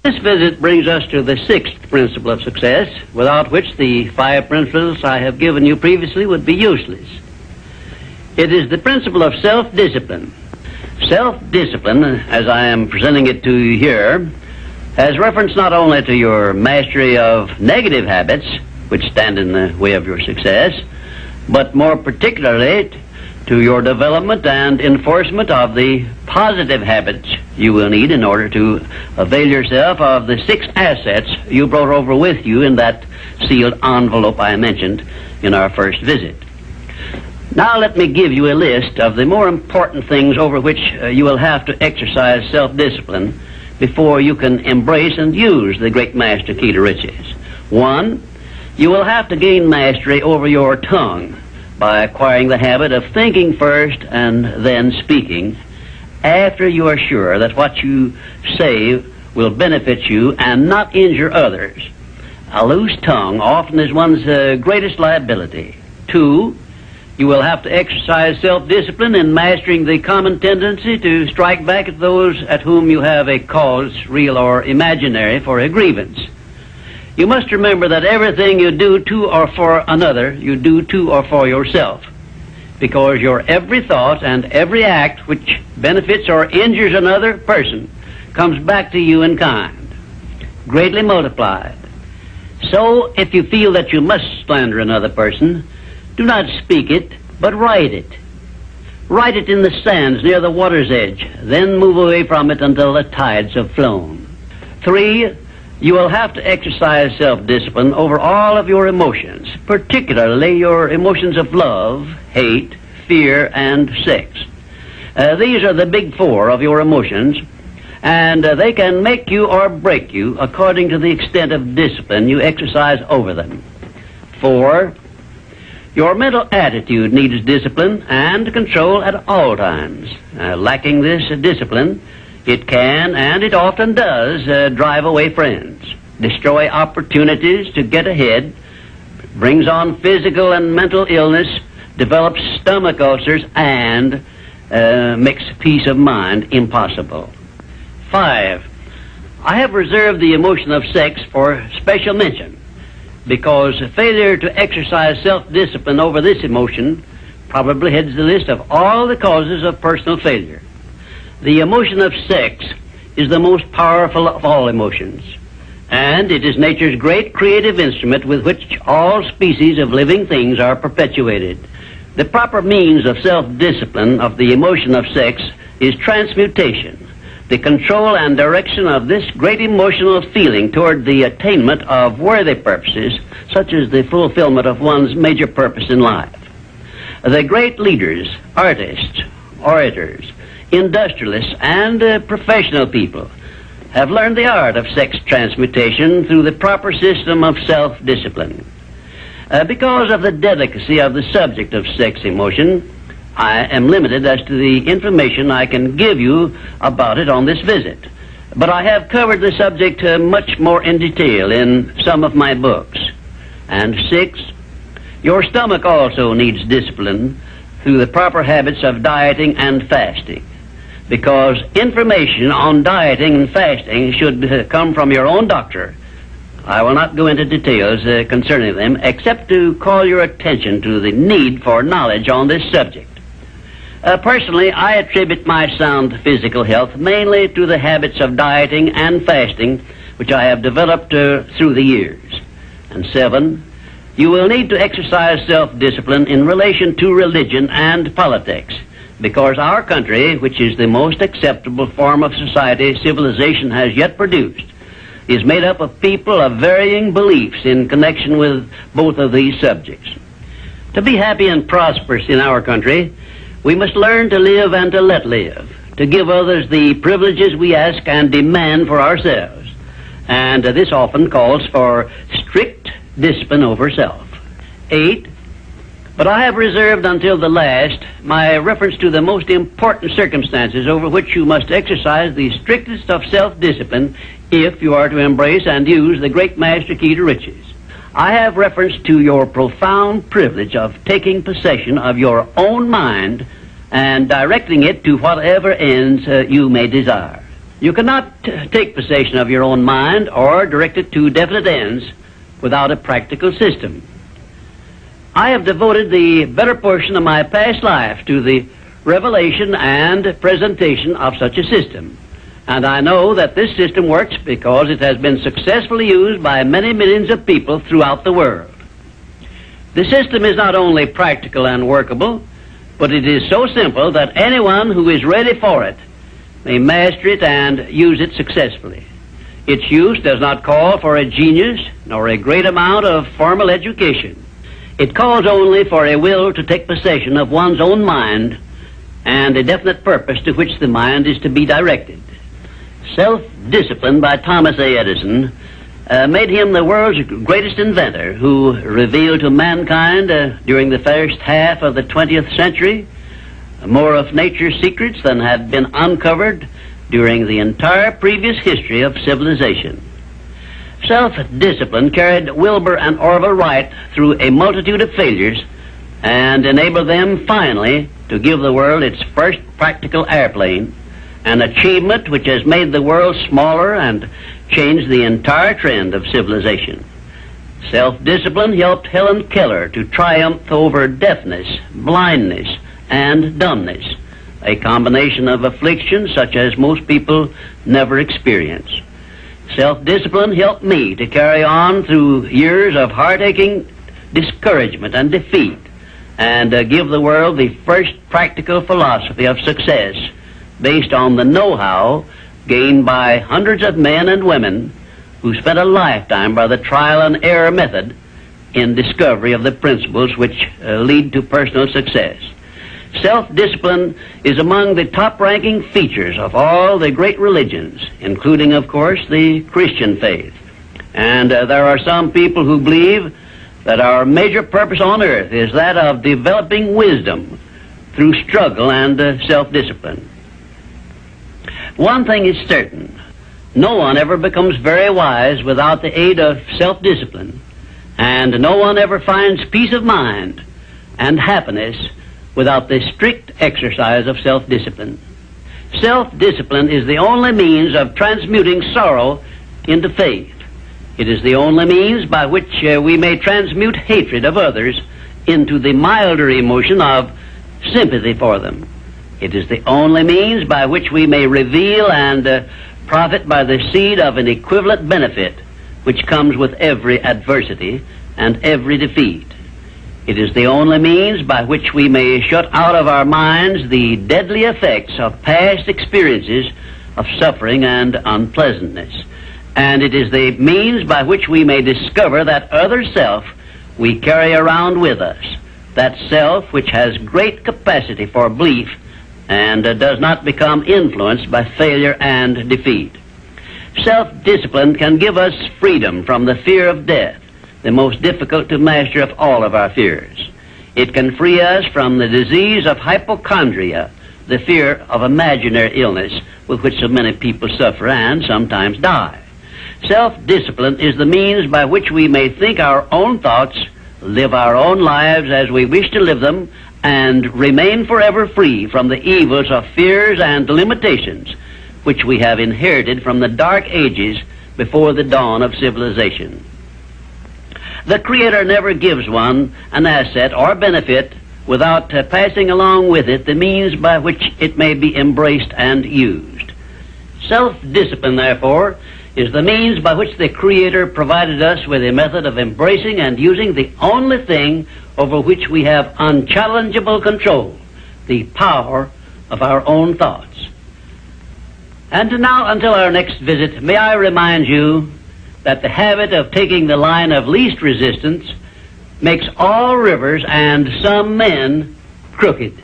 This visit brings us to the sixth principle of success, without which the 5 principles I have given you previously would be useless. It is the principle of self-discipline. Self-discipline, as I am presenting it to you here, has reference not only to your mastery of negative habits, which stand in the way of your success, but more particularly to your development and enforcement of the positive habits you will need in order to avail yourself of the 6 assets you brought over with you in that sealed envelope I mentioned in our first visit. Now let me give you a list of the more important things over which you will have to exercise self-discipline before you can embrace and use the great master key to riches. 1, you will have to gain mastery over your tongue by acquiring the habit of thinking first and then speaking after you are sure that what you say will benefit you and not injure others. A loose tongue often is one's greatest liability. 2, you will have to exercise self-discipline in mastering the common tendency to strike back at those at whom you have a cause, real or imaginary, for a grievance. You must remember that everything you do to or for another, you do to or for yourself, because your every thought and every act which benefits or injures another person comes back to you in kind, greatly multiplied. So, if you feel that you must slander another person, do not speak it, but write it. Write it in the sands near the water's edge, then move away from it until the tides have flown. 3, you will have to exercise self-discipline over all of your emotions, particularly your emotions of love, hate, fear, and sex. These are the big 4 of your emotions, and they can make you or break you according to the extent of discipline you exercise over them. 4, your mental attitude needs discipline and control at all times. Lacking this discipline, it can, and it often does, drive away friends, destroy opportunities to get ahead, brings on physical and mental illness, develops stomach ulcers, and makes peace of mind impossible. 5, I have reserved the emotion of sex for special mention, because failure to exercise self-discipline over this emotion probably heads the list of all the causes of personal failure. The emotion of sex is the most powerful of all emotions, and it is nature's great creative instrument with which all species of living things are perpetuated. The proper means of self-discipline of the emotion of sex is transmutation, the control and direction of this great emotional feeling toward the attainment of worthy purposes, such as the fulfillment of one's major purpose in life. The great leaders, artists, orators, industrialists, and professional people have learned the art of sex transmutation through the proper system of self-discipline. Because of the delicacy of the subject of sex emotion, I am limited as to the information I can give you about it on this visit. But I have covered the subject much more in detail in some of my books. And 6, your stomach also needs discipline through the proper habits of dieting and fasting, because information on dieting and fasting should come from your own doctor. I will not go into details concerning them, except to call your attention to the need for knowledge on this subject. Personally, I attribute my sound physical health mainly to the habits of dieting and fasting which I have developed through the years. And 7, you will need to exercise self-discipline in relation to religion and politics, because our country, which is the most acceptable form of society civilization has yet produced, is made up of people of varying beliefs in connection with both of these subjects. To be happy and prosperous in our country, we must learn to live and to let live, to give others the privileges we ask and demand for ourselves. And this often calls for strict discipline over self. 8, but I have reserved until the last my reference to the most important circumstances over which you must exercise the strictest of self-discipline if you are to embrace and use the great master key to riches. I have reference to your profound privilege of taking possession of your own mind and directing it to whatever ends you may desire. You cannot take possession of your own mind or direct it to definite ends without a practical system. I have devoted the better portion of my past life to the revelation and presentation of such a system. And I know that this system works because it has been successfully used by many millions of people throughout the world. The system is not only practical and workable, but it is so simple that anyone who is ready for it may master it and use it successfully. Its use does not call for a genius nor a great amount of formal education. It calls only for a will to take possession of one's own mind and a definite purpose to which the mind is to be directed. Self-discipline by Thomas A. Edison made him the world's greatest inventor, who revealed to mankind during the first half of the 20th century more of nature's secrets than had been uncovered during the entire previous history of civilization. Self-discipline carried Wilbur and Orville Wright through a multitude of failures and enabled them finally to give the world its first practical airplane, an achievement which has made the world smaller and changed the entire trend of civilization. Self-discipline helped Helen Keller to triumph over deafness, blindness, and dumbness, a combination of afflictions such as most people never experience. Self-discipline helped me to carry on through years of heart-aching discouragement and defeat and give the world the first practical philosophy of success based on the know-how gained by hundreds of men and women who spent a lifetime by the trial and error method in discovery of the principles which lead to personal success. Self-discipline is among the top-ranking features of all the great religions, including, of course, the Christian faith. And there are some people who believe that our major purpose on earth is that of developing wisdom through struggle and self-discipline. One thing is certain: no one ever becomes very wise without the aid of self-discipline, and no one ever finds peace of mind and happiness without the strict exercise of self-discipline. Self-discipline is the only means of transmuting sorrow into faith. It is the only means by which we may transmute hatred of others into the milder emotion of sympathy for them. It is the only means by which we may reveal and profit by the seed of an equivalent benefit which comes with every adversity and every defeat. It is the only means by which we may shut out of our minds the deadly effects of past experiences of suffering and unpleasantness. And it is the means by which we may discover that other self we carry around with us, that self which has great capacity for belief and does not become influenced by failure and defeat. Self-discipline can give us freedom from the fear of death, the most difficult to master of all of our fears. It can free us from the disease of hypochondria, the fear of imaginary illness with which so many people suffer and sometimes die. Self-discipline is the means by which we may think our own thoughts, live our own lives as we wish to live them, and remain forever free from the evils of fears and limitations which we have inherited from the dark ages before the dawn of civilization. The Creator never gives one an asset or benefit without passing along with it the means by which it may be embraced and used. Self-discipline, therefore, is the means by which the Creator provided us with a method of embracing and using the only thing over which we have unchallengeable control, the power of our own thoughts. And now, until our next visit, may I remind you that the habit of taking the line of least resistance makes all rivers and some men crooked.